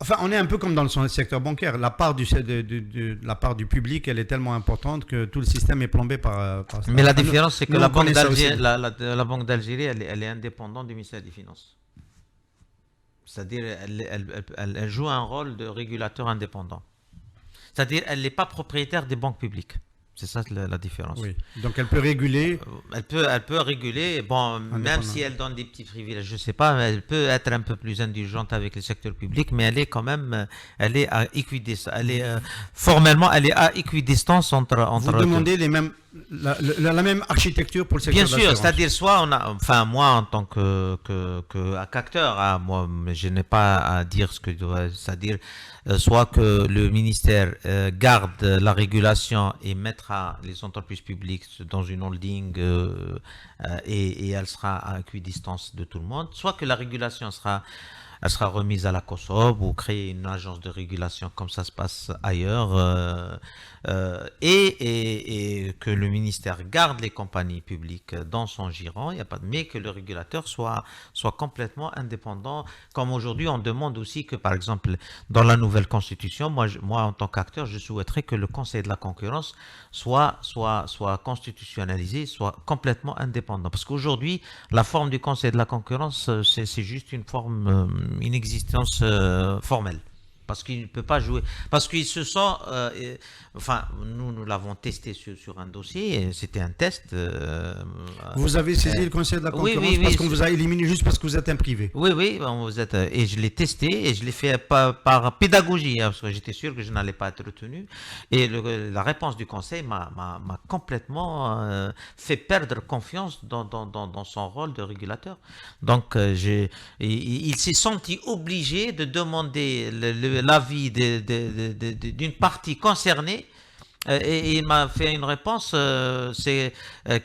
enfin, on est un peu comme dans le secteur bancaire. La part du public, elle est tellement importante que tout le système est plombé par ça. Mais la différence, c'est que la Banque d'Algérie, elle est indépendante du ministère des Finances. C'est-à-dire, elle joue un rôle de régulateur indépendant. C'est-à-dire, elle n'est pas propriétaire des banques publiques. C'est ça la différence. Oui. Donc elle peut réguler. Elle peut réguler. Bon, même si elle donne des petits privilèges, je ne sais pas, elle peut être un peu plus indulgente avec le secteur public, mais elle est quand même, elle est à équidistance. Formellement, elle est à équidistance entre. Vous demandez la même architecture pour le secteur. Bien sûr, c'est-à-dire soit moi en tant qu'acteur, moi, je n'ai pas à dire ce que je dois, c'est-à-dire soit que le ministère garde la régulation et mettra les entreprises publiques dans une holding et elle sera à équidistance de tout le monde, soit que la régulation sera remise à la COSOB ou créer une agence de régulation comme ça se passe ailleurs et que le ministère garde les compagnies publiques dans son giron, mais que le régulateur soit complètement indépendant. Comme aujourd'hui, on demande aussi que, par exemple, dans la nouvelle constitution, moi en tant qu'acteur, je souhaiterais que le Conseil de la concurrence soit constitutionnalisé, soit complètement indépendant. Parce qu'aujourd'hui, la forme du Conseil de la concurrence, c'est juste une forme, une existence formelle. Parce qu'il ne peut pas jouer. Parce qu'il se sent. Nous l'avons testé sur un dossier. Et c'était un test. Vous avez saisi le Conseil de la concurrence parce qu'on vous a éliminé juste parce que vous êtes un privé. Oui, vous êtes. Et je l'ai testé et je l'ai fait par pédagogie, parce que j'étais sûr que je n'allais pas être retenu. Et la réponse du Conseil m'a complètement fait perdre confiance dans son rôle de régulateur. Donc, il s'est senti obligé de demander l'avis d'une partie concernée et il m'a fait une réponse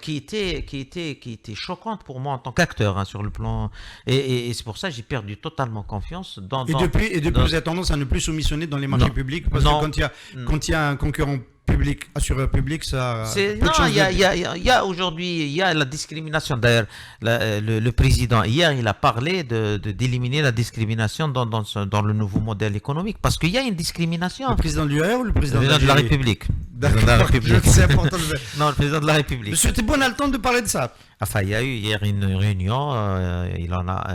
qui était choquante pour moi en tant qu'acteur sur le plan et c'est pour ça que j'ai perdu totalement confiance depuis vous avez tendance à ne plus soumissionner dans les marchés publics parce que quand il y a un concurrent public, assureur public, ça. Non, il y a aujourd'hui, il y a la discrimination. D'ailleurs, le président, hier, il a parlé d'éliminer la discrimination dans le nouveau modèle économique. Parce qu'il y a une discrimination. Le président de l'UE ou le président de la République? D'accord, c'est important de le faire. Non, le président de la République. Monsieur Tebboune a le temps de parler de ça. Enfin, il y a eu hier une réunion,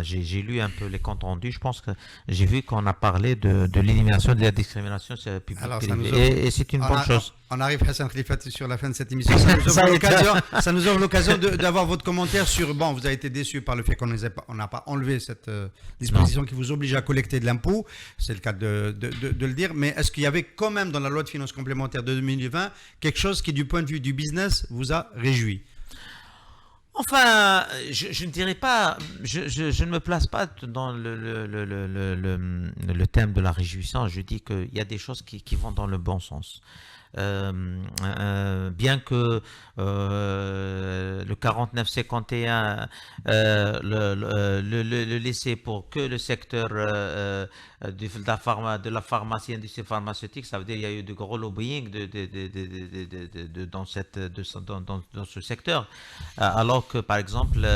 j'ai lu un peu les comptes rendus, je pense que j'ai vu qu'on a parlé de l'élimination de la discrimination publique. Alors, et c'est une bonne chose. On arrive, Hassan Khlifati, sur la fin de cette émission. Ça nous offre l'occasion d'avoir votre commentaire sur, bon, vous avez été déçu par le fait qu'on n'a pas enlevé cette disposition qui vous oblige à collecter de l'impôt, c'est le cas de le dire, mais est-ce qu'il y avait quand même dans la loi de finances complémentaire de 2020 quelque chose qui, du point de vue du business, vous a réjoui? Enfin, je ne dirais pas, je ne me place pas dans le thème de la réjouissance. Je dis qu'il y a des choses qui vont dans le bon sens. Bien que le 49-51 le laisser pour que le secteur de la pharmacie, industrie pharmaceutique, ça veut dire qu'il y a eu de gros lobbying dans ce secteur, alors que par exemple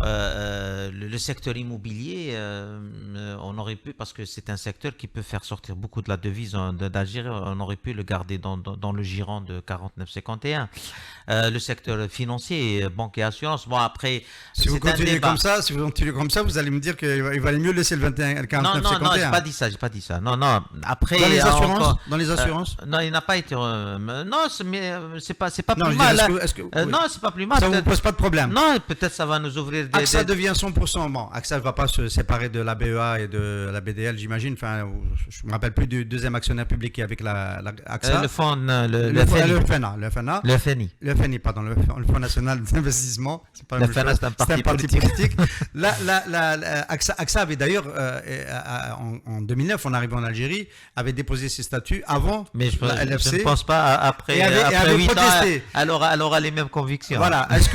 le secteur immobilier, on aurait pu, parce que c'est un secteur qui peut faire sortir beaucoup de la devise d'Algérie, on aurait pu le garder dans le giron de 49-51. Le secteur financier, banque et assurance. Bon, après, si vous continuez comme ça, vous allez me dire qu'il valait mieux laisser le 21, le 49-51. Non, j'ai pas dit ça. Non. Après, dans les assurances. Non, il n'a pas été. Non, mais c'est pas plus mal. Non, c'est pas plus mal. Ça vous pose pas de problème. Non, peut-être ça va nous ouvrir. AXA devient 100%. Bon, AXA ne va pas se séparer de la BEA et de la BDL, j'imagine. Enfin, je me rappelle plus du deuxième actionnaire public qui est avec la AXA. Le fonds, le FNI. Le FNI, pardon, le Fonds national d'investissement. C'est pas le FNA, c'est un parti politique. AXA avait d'ailleurs, en 2009, en arrivant en Algérie, avait déposé ses statuts avant la LFC. Je ne pense pas après, et avait 8 protesté. Ans, elle aura les mêmes convictions. Voilà. Est-ce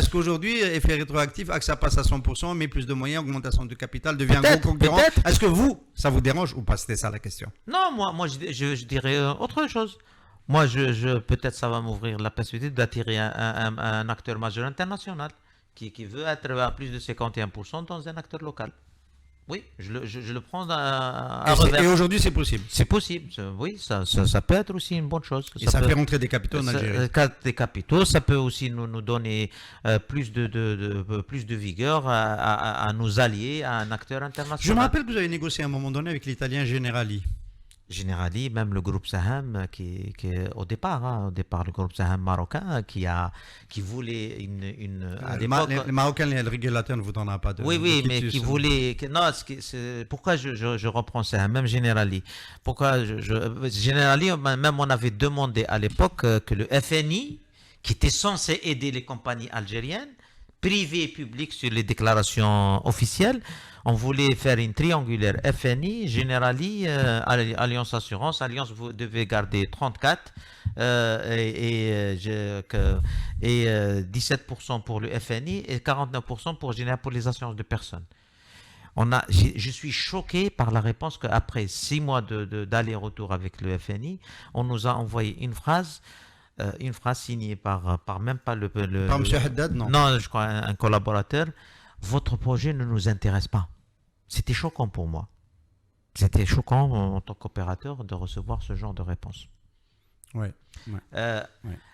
qu'aujourd'hui, effet rétroactif, AXA passe à 100%, mais plus de moyens, augmentation de capital, devient un gros concurrent? Est-ce que ça vous dérange ou pas? C'était ça la question. Non, moi je dirais autre chose. Moi, peut-être ça va m'ouvrir la possibilité d'attirer un acteur majeur international qui veut être à plus de 51% dans un acteur local. Oui, je le prends à revers. Et aujourd'hui, c'est possible? C'est possible, oui, ça peut être aussi une bonne chose. Et ça fait rentrer des capitaux en Algérie? Des capitaux, ça peut aussi nous donner plus de vigueur à nous allier à un acteur international. Je me rappelle que vous avez négocié à un moment donné avec l'italien Generali. Generali, même le groupe Saham, qui au départ, le groupe Saham marocain, qui voulait à l'époque... Les Marocains, le régulateur ne vous donnera pas de... Oui, mais qui voulait... Non, pourquoi je reprends Saham, même Generali? Pourquoi Generali, même on avait demandé à l'époque que le FNI, qui était censé aider les compagnies algériennes, privées et publiques sur les déclarations officielles, on voulait faire une triangulaire FNI, Generali, Alliance Assurance. Alliance, vous devez garder 34 et 17% pour le FNI et 49% pour Generali pour les assurances de personnes. Je suis choqué par la réponse qu'après 6 mois d'aller-retour avec le FNI, on nous a envoyé une phrase signée par même pas le par M. Haddad, non? Non, je crois un collaborateur. Votre projet ne nous intéresse pas. C'était choquant pour moi. C'était choquant en tant qu'opérateur de recevoir ce genre de réponse. Oui.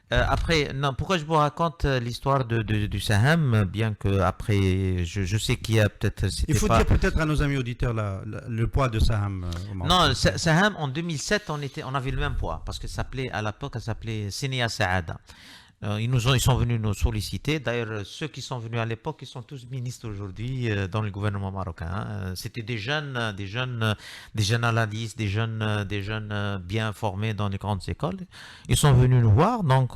Après, non, pourquoi je vous raconte l'histoire du Saham, bien que après, je sais qu'il y a peut-être... Il faut dire peut-être à nos amis auditeurs le poids de Saham. Non, Saham, en 2007, on avait le même poids, parce que à l'époque, ça s'appelait Sénéa Saada. Ils sont venus nous solliciter. D'ailleurs, ceux qui sont venus à l'époque, ils sont tous ministres aujourd'hui dans le gouvernement marocain. C'était des jeunes analystes, des jeunes bien formés dans les grandes écoles. Ils sont venus nous voir. Donc,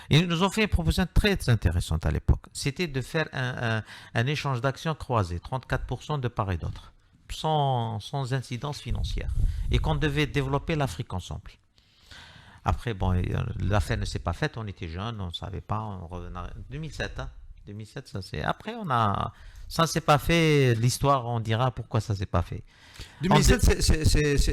ils nous ont fait une proposition très intéressante à l'époque. C'était de faire un échange d'actions croisées, 34% de part et d'autre, sans incidence financière, et qu'on devait développer l'Afrique ensemble. Après, bon, l'affaire ne s'est pas faite, on était jeunes, on ne savait pas, on revenait en 2007. 2007, ça c'est... Après, Ça s'est pas fait. L'histoire, on dira pourquoi ça s'est pas fait. 2007,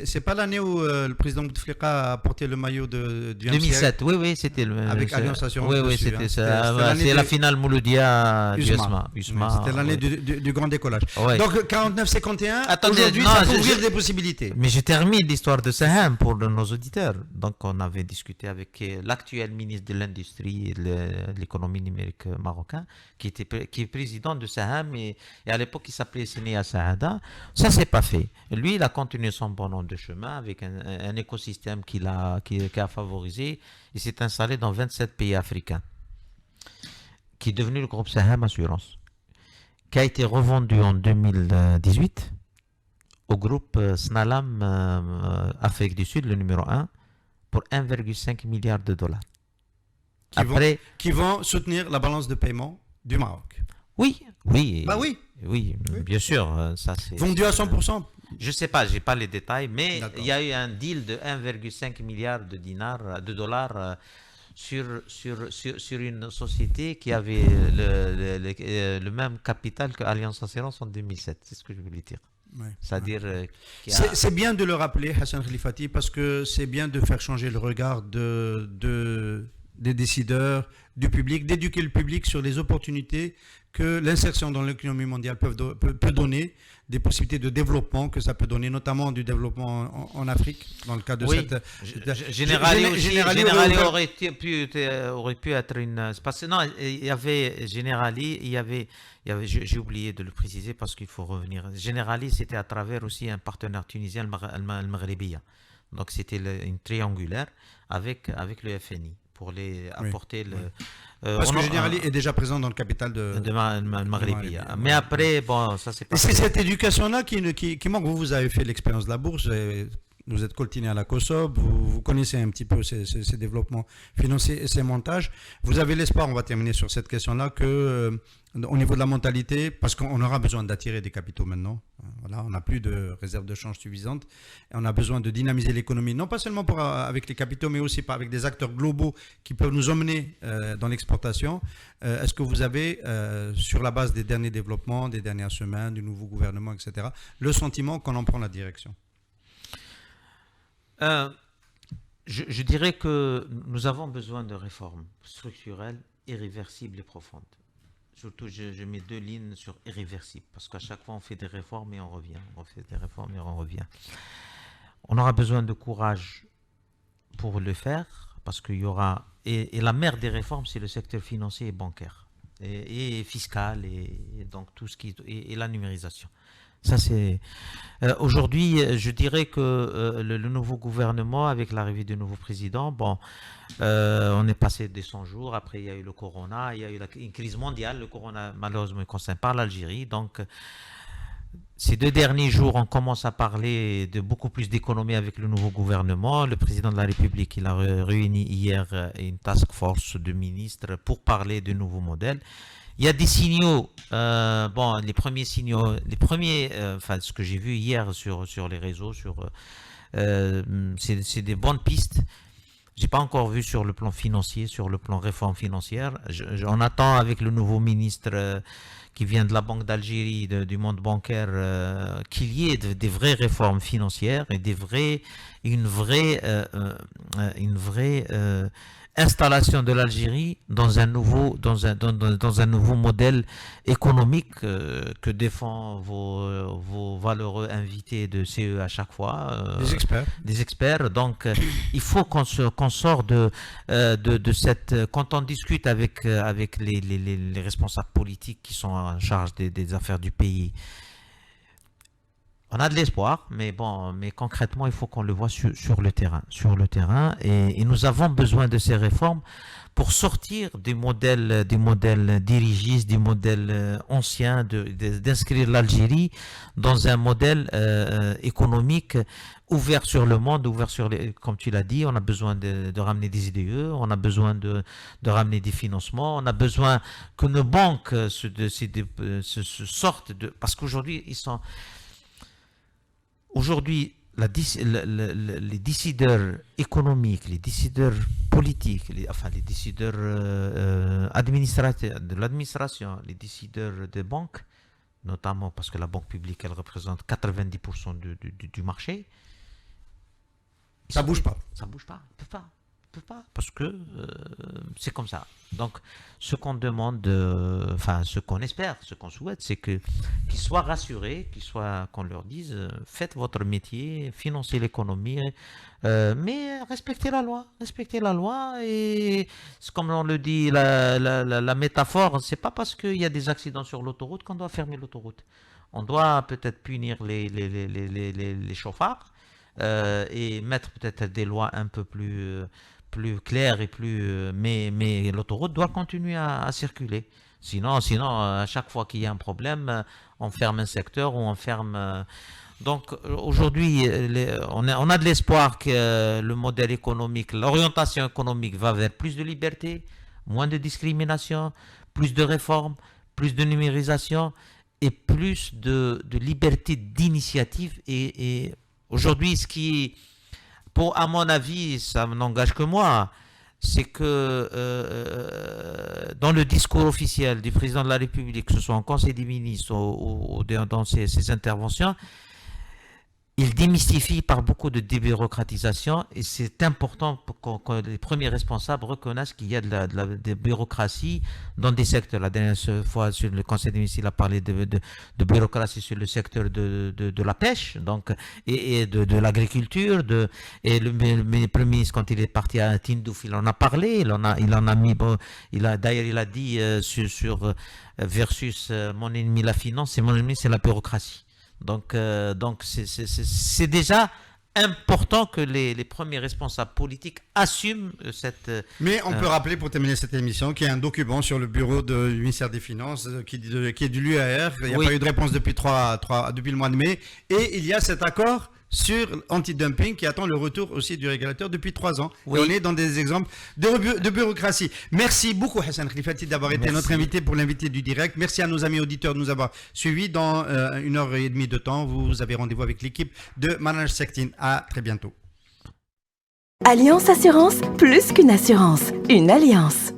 c'est pas l'année où le président Bouteflika a porté le maillot du MCA 2007, oui, c'était le. avec Alliance Assurance. Oui, dessus, c'était hein. ça. l'année C'est la de finale Mouloudia du USMA. USMA. Oui, c'était l'année ouais. du grand décollage. Ouais. Donc 49-51, Attendez, aujourd'hui, non, ça peut ouvrir des possibilités. Mais je termine l'histoire de Saham pour nos auditeurs. Donc, on avait discuté avec l'actuel ministre de l'Industrie et de l'économie numérique marocain, qui est président de Saham, et à l'époque, il s'appelait Sénéa Saada. Ça, c'est pas fait. Lui, il a continué son bon nom de chemin avec un écosystème qu'il a favorisé. Il s'est installé dans 27 pays africains, qui est devenu le groupe Saham Assurance, qui a été revendu en 2018 au groupe Snalam Afrique du Sud, le numéro 1, pour 1,5 milliard de dollars. Qui vont soutenir la balance de paiement du Maroc. Oui. Bah oui. Oui, bien sûr. Ça, c'est vendu à 100%. Je ne sais pas, je n'ai pas les détails, mais D'accord. il y a eu un deal de 1,5 milliard de dollars sur une société qui avait le même capital que Alliance Assurance en 2007. C'est ce que je voulais dire. Ouais. C'est-à-dire c'est bien de le rappeler, Hassan Khalifati, parce que c'est bien de faire changer le regard des décideurs, du public, d'éduquer le public sur les opportunités que l'insertion dans l'économie mondiale peut donner, des possibilités de développement que ça peut donner, notamment du développement en Afrique, dans le cas de cette... Generali aurait pu être une... Parce que non, il y avait Generali, j'ai oublié de le préciser parce qu'il faut revenir. Generali, c'était à travers aussi un partenaire tunisien, le Maghrebiya. Donc c'était une triangulaire avec le FNI pour les apporter le... Parce que Generali est déjà présent dans le capital de Maghrebiya. Mais après, bon, ça c'est pas... C'est cette éducation-là qui manque. Vous avez fait l'expérience de la bourse, vous êtes coltiné à la COSOB, vous connaissez un petit peu ces développements financiers et ces montages. Vous avez l'espoir, on va terminer sur cette question-là, que au niveau de la mentalité, parce qu'on aura besoin d'attirer des capitaux maintenant, voilà, on n'a plus de réserve de change suffisante, et on a besoin de dynamiser l'économie, non pas seulement avec les capitaux, mais aussi avec des acteurs globaux qui peuvent nous emmener dans l'exportation. Est-ce que vous avez, sur la base des derniers développements, des dernières semaines, du nouveau gouvernement, etc., le sentiment qu'on en prend la direction ? Je dirais que nous avons besoin de réformes structurelles, irréversibles et profondes. Surtout, je mets deux lignes sur irréversible, parce qu'à chaque fois, on fait des réformes et on revient. On fait des réformes et on revient. On aura besoin de courage pour le faire, parce qu'il y aura... Et la mère des réformes, c'est le secteur financier et bancaire, et fiscal, et donc tout ce qui... et la numérisation. Ça, c'est... aujourd'hui, je dirais que le nouveau gouvernement, avec l'arrivée du nouveau président, bon, on est passé des 100 jours, après il y a eu le corona, il y a eu une crise mondiale, le corona malheureusement ne concerne pas l'Algérie, donc ces 2 derniers jours, on commence à parler de beaucoup plus d'économie avec le nouveau gouvernement. Le président de la République, il a réuni hier une task force de ministres pour parler de nouveaux modèles. Il y a des signaux, les premiers signaux, ce que j'ai vu hier sur les réseaux, c'est des bonnes pistes. J'ai pas encore vu sur le plan financier, sur le plan réforme financière. On attend avec le nouveau ministre qui vient de la Banque d'Algérie, du monde bancaire, qu'il y ait des vraies réformes financières et une vraie installation de l'Algérie dans un nouveau modèle économique que défend vos valeureux invités de CE à chaque fois. Des experts. Donc, il faut qu'on sorte de cette... Quand on discute avec les responsables politiques qui sont en charge des affaires du pays, on a de l'espoir, mais concrètement, il faut qu'on le voit sur le terrain. Et nous avons besoin de ces réformes pour sortir des modèles dirigistes, des modèles anciens, d'inscrire l'Algérie dans un modèle économique ouvert sur le monde, comme tu l'as dit. On a besoin de ramener des IDE, on a besoin de ramener des financements, on a besoin que nos banques se sortent de... Parce qu'aujourd'hui, les décideurs économiques, les décideurs politiques, les décideurs administratifs, de l'administration, les décideurs des banques notamment parce que la banque publique, elle représente 90% du marché. Ça bouge pas. Ça bouge pas, il peut pas, parce que c'est comme ça. Donc, ce qu'on demande, enfin, ce qu'on espère, ce qu'on souhaite, c'est qu'ils soient rassurés, qu'on leur dise, faites votre métier, financez l'économie, mais respectez la loi, et comme on le dit, la métaphore, c'est pas parce qu'il y a des accidents sur l'autoroute qu'on doit fermer l'autoroute. On doit peut-être punir les chauffards, et mettre peut-être des lois un peu plus claires et mais l'autoroute doit continuer à circuler. Sinon, à chaque fois qu'il y a un problème, on ferme un secteur ou on ferme. Donc aujourd'hui, on a de l'espoir que le modèle économique, l'orientation économique va vers plus de liberté, moins de discrimination, plus de réformes, plus de numérisation et plus de liberté d'initiative. Et aujourd'hui, ce qui, à mon avis, ça n'engage que moi, c'est que dans le discours officiel du président de la République, que ce soit en Conseil des ministres ou dans ses interventions, il démystifie par beaucoup de débureaucratisation, et c'est important que les premiers responsables reconnaissent qu'il y a de la bureaucratie dans des secteurs. La dernière fois, sur le Conseil des ministres, il a parlé de bureaucratie sur le secteur de la pêche, donc, et de l'agriculture, et le Premier ministre, quand il est parti à Tindouf, il en a parlé, il en a mis, d'ailleurs il a dit sur versus mon ennemi la finance, et mon ennemi c'est la bureaucratie. Donc c'est déjà important que les premiers responsables politiques assument cette... Mais on peut rappeler, pour terminer cette émission, qu'il y a un document sur le bureau du ministère des Finances qui est de l'UAR. Il n'y a pas eu de réponse depuis le mois de mai. Et il y a cet accord sur anti-dumping qui attend le retour aussi du régulateur depuis 3 ans. Oui. Et on est dans des exemples de bureaucratie. Merci beaucoup Hassan Khlifati d'avoir été notre invité pour l'invité du direct. Merci à nos amis auditeurs de nous avoir suivis. Dans 1h30 de temps, vous avez rendez-vous avec l'équipe de Manage Sectin. À très bientôt. Alliance Assurance, plus qu'une assurance, une alliance.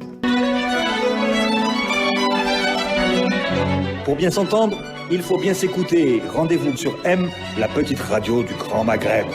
Pour bien s'entendre, il faut bien s'écouter. Rendez-vous sur M, la petite radio du Grand Maghreb.